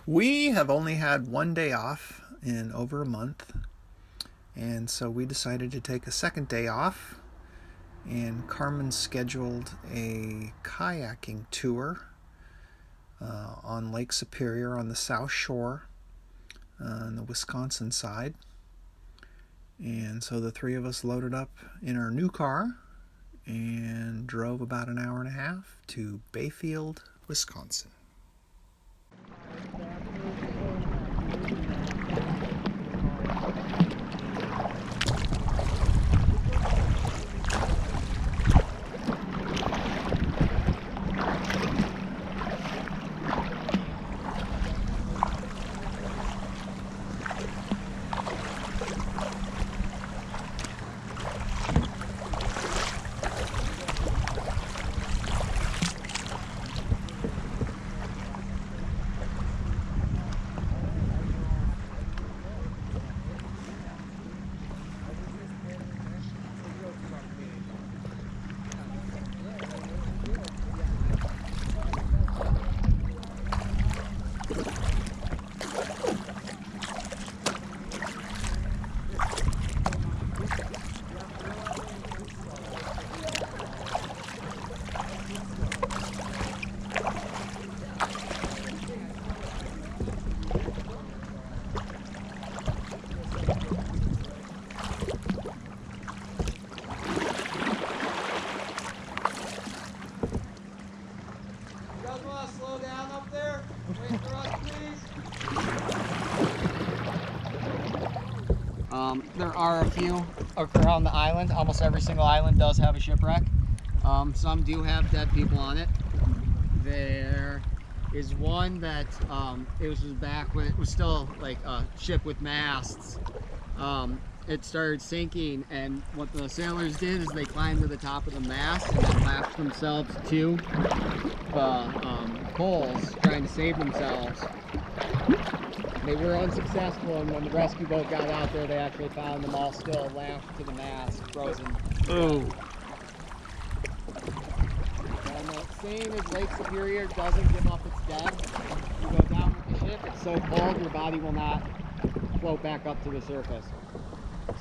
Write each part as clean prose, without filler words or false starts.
We have only had one day off in over a month, and so we decided to take a second day off. And Carmen scheduled a kayaking tour on Lake Superior on the South Shore on the Wisconsin side. And so the three of us loaded up in our new car and drove about an hour and a half to Bayfield, Wisconsin. There are a few around the island. Almost every single island does have a shipwreck. Some do have dead people on it. There is one that it was back when it was still like a ship with masts. It started sinking, and what the sailors did is they climbed to the top of the mast and then lashed themselves to the poles, trying to save themselves. They were unsuccessful, and when the rescue boat got out there, they actually found them all still lashed to the mast, frozen. Oh. And the same as Lake Superior doesn't give up its dead. You go down with the ship, it's so cold your body will not float back up to the surface.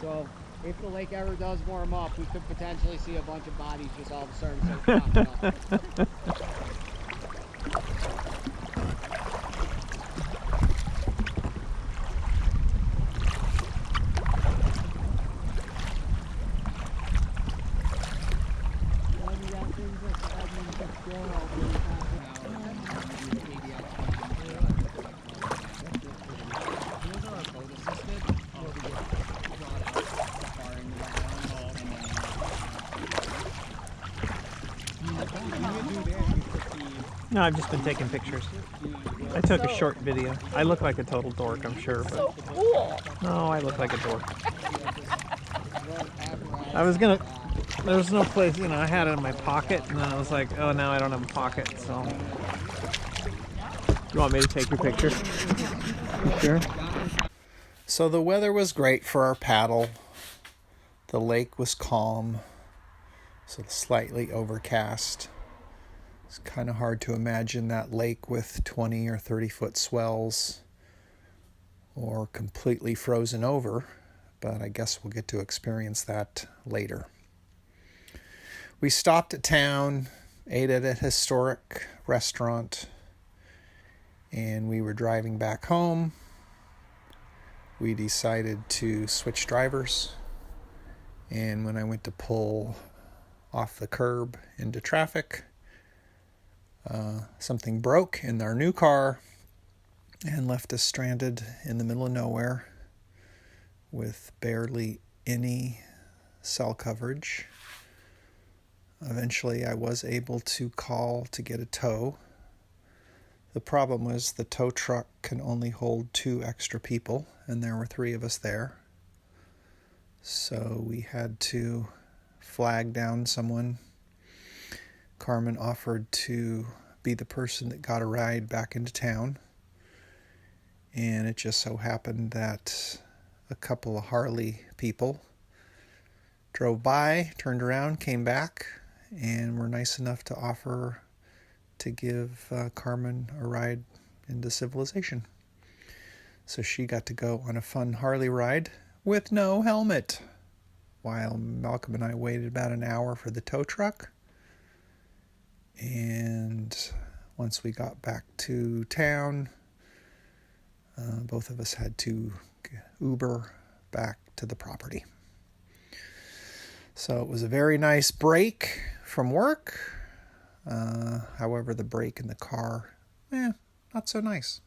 So if the lake ever does warm up, we could potentially see a bunch of bodies just all of a sudden start popping up. No, I've just been taking pictures. I took a short video. I look like a total dork, I'm sure, but So cool. no, I look like a dork. I was gonna, there was no place, you know, I had it in my pocket, and then I was like, oh, now I don't have a pocket, so. You want me to take your picture? Sure. So the weather was great for our paddle. The lake was calm, so slightly overcast. It's kind of hard to imagine that lake with 20 or 30 foot swells or completely frozen over, but I guess we'll get to experience that later. We stopped at town, ate at a historic restaurant, and we were driving back home. We decided to switch drivers, and when I went to pull off the curb into traffic, something broke in our new car and left us stranded in the middle of nowhere with barely any cell coverage. Eventually, I was able to call to get a tow. The problem was the tow truck can only hold 2 extra people, and there were 3 of us there. So we had to flag down someone. Carmen offered to be the person that got a ride back into town. And it just so happened that a couple of Harley people drove by, turned around, came back, and were nice enough to offer to give Carmen a ride into civilization. So she got to go on a fun Harley ride with no helmet, while Malcolm and I waited about an hour for the tow truck. And once we got back to town, both of us had to Uber back to the property. So it was a very nice break from work. However, the break in the car, not so nice.